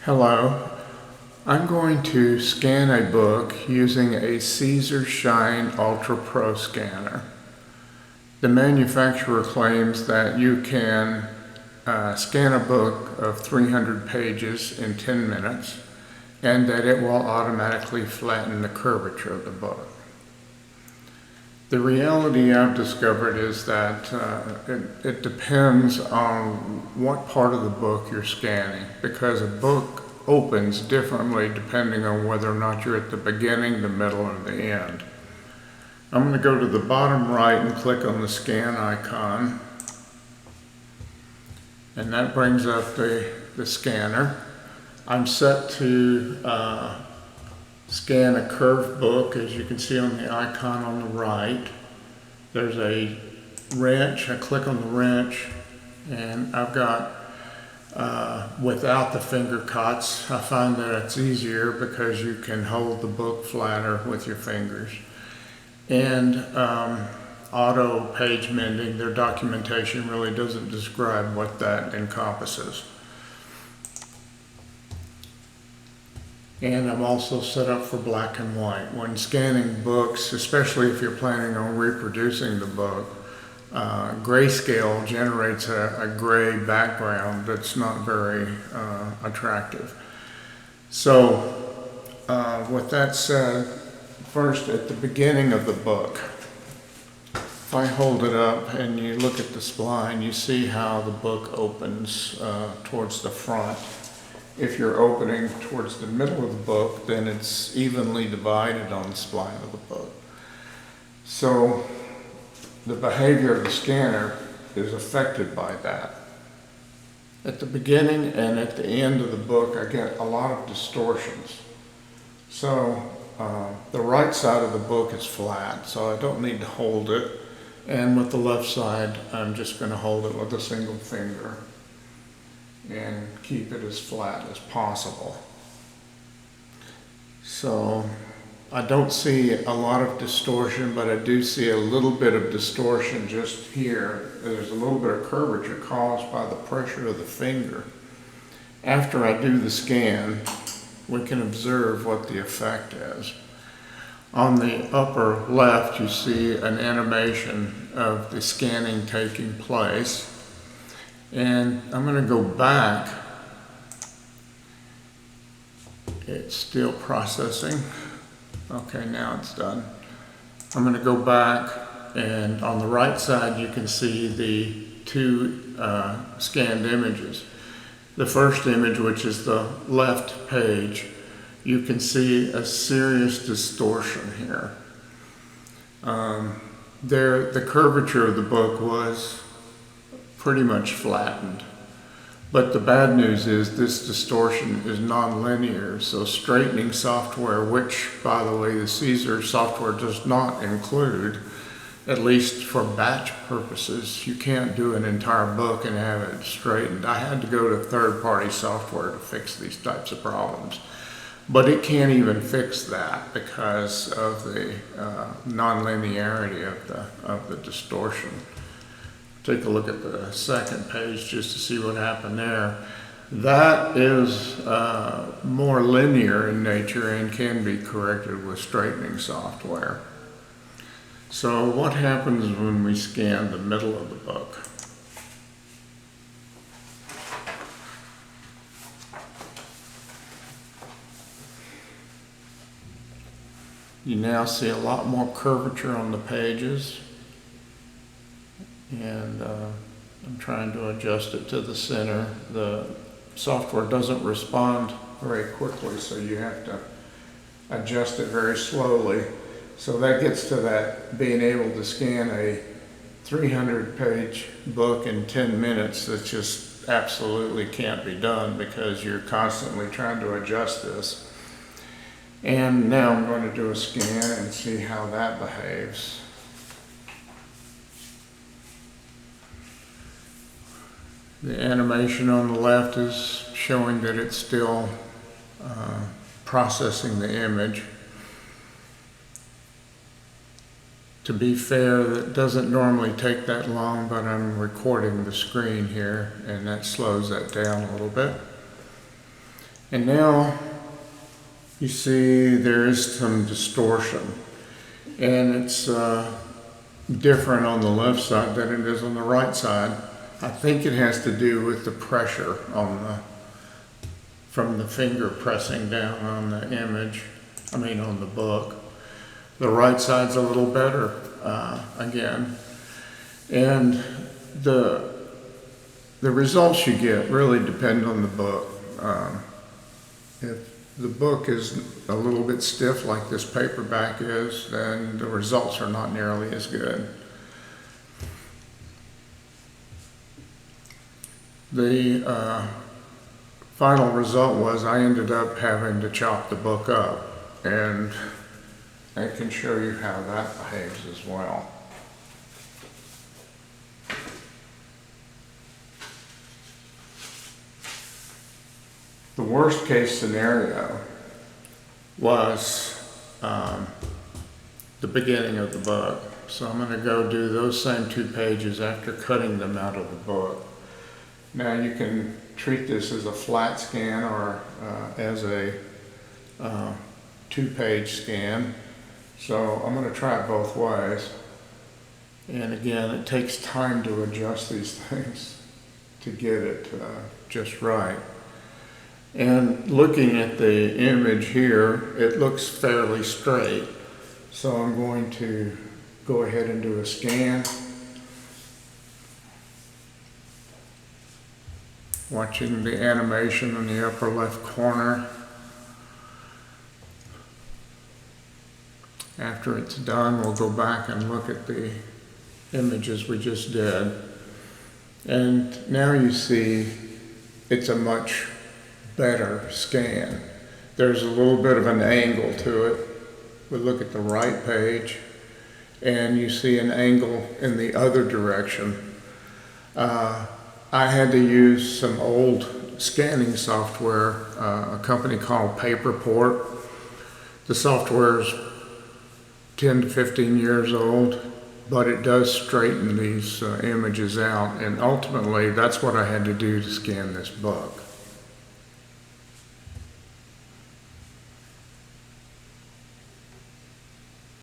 Hello, I'm going to scan a book using a CZUR Shine Ultra Pro scanner. The manufacturer claims that you can scan a book of 300 pages in 10 minutes and that it will automatically flatten the curvature of the book. The reality I've discovered is that it depends on what part of the book you're scanning, because a book opens differently depending on whether or not you're at the beginning, the middle, or the end. I'm going to go to the bottom right and click on the scan icon, and that brings up the scanner. I'm set to scan a curved book. As you can see on the icon on the right, there's a wrench. I click on the wrench and I've got without the finger cuts. I find that it's easier because you can hold the book flatter with your fingers. And auto page mending, their documentation really doesn't describe what that encompasses. And I'm also set up for black and white. When scanning books, especially if you're planning on reproducing the book, grayscale generates a gray background that's not very attractive. So with that said, first at the beginning of the book, if I hold it up and you look at the spline, you see how the book opens towards the front. If you're opening towards the middle of the book, then it's evenly divided on the spline of the book. So the behavior of the scanner is affected by that. At the beginning and at the end of the book, I get a lot of distortions. So the right side of the book is flat, so I don't need to hold it. And with the left side, I'm just going to hold it with a single finger and keep it as flat as possible. So I don't see a lot of distortion, but I do see a little bit of distortion just here. There's a little bit of curvature caused by the pressure of the finger. After I do the scan, we can observe what the effect is. On the upper left, you see an animation of the scanning taking place. And I'm going to go back. It's still processing. Okay, now it's done. I'm going to go back, and on the right side you can see the two scanned images. The first image, which is the left page, you can see a serious distortion here. The curvature of the book was pretty much flattened. But the bad news is this distortion is non-linear, so straightening software, which, by the way, the CZUR software does not include, at least for batch purposes, you can't do an entire book and have it straightened. I had to go to third-party software to fix these types of problems. But it can't even fix that because of the non-linearity of the distortion. Take a look at the second page just to see what happened there. That is more linear in nature and can be corrected with straightening software. So what happens when we scan the middle of the book? You now see a lot more curvature on the pages. And I'm trying to adjust it to the center. The software doesn't respond very quickly, so you have to adjust it very slowly. So that gets to that being able to scan a 300-page book in 10 minutes. That just absolutely can't be done because you're constantly trying to adjust this. And now I'm going to do a scan and see how that behaves. The animation on the left is showing that it's still processing the image. To be fair, that doesn't normally take that long, but I'm recording the screen here and that slows that down a little bit. And now you see there is some distortion, and it's different on the left side than it is on the right side. I think it has to do with the pressure from the finger pressing down on the image, on the book. The right side's a little better again. And the results you get really depend on the book. If the book is a little bit stiff like this paperback is, then the results are not nearly as good. The final result was I ended up having to chop the book up, and I can show you how that behaves as well. The worst case scenario was the beginning of the book. So I'm going to go do those same 2 pages after cutting them out of the book. Now you can treat this as a flat scan or as a 2-page scan. So I'm going to try it both ways. And again, it takes time to adjust these things to get it just right. And looking at the image here, it looks fairly straight. So I'm going to go ahead and do a scan. Watching the animation in the upper left corner. After it's done, we'll go back and look at the images we just did. And now you see it's a much better scan. There's a little bit of an angle to it. We look at the right page and you see an angle in the other direction. I had to use some old scanning software, a company called Paperport. The software is 10 to 15 years old, but it does straighten these images out, and ultimately that's what I had to do to scan this book.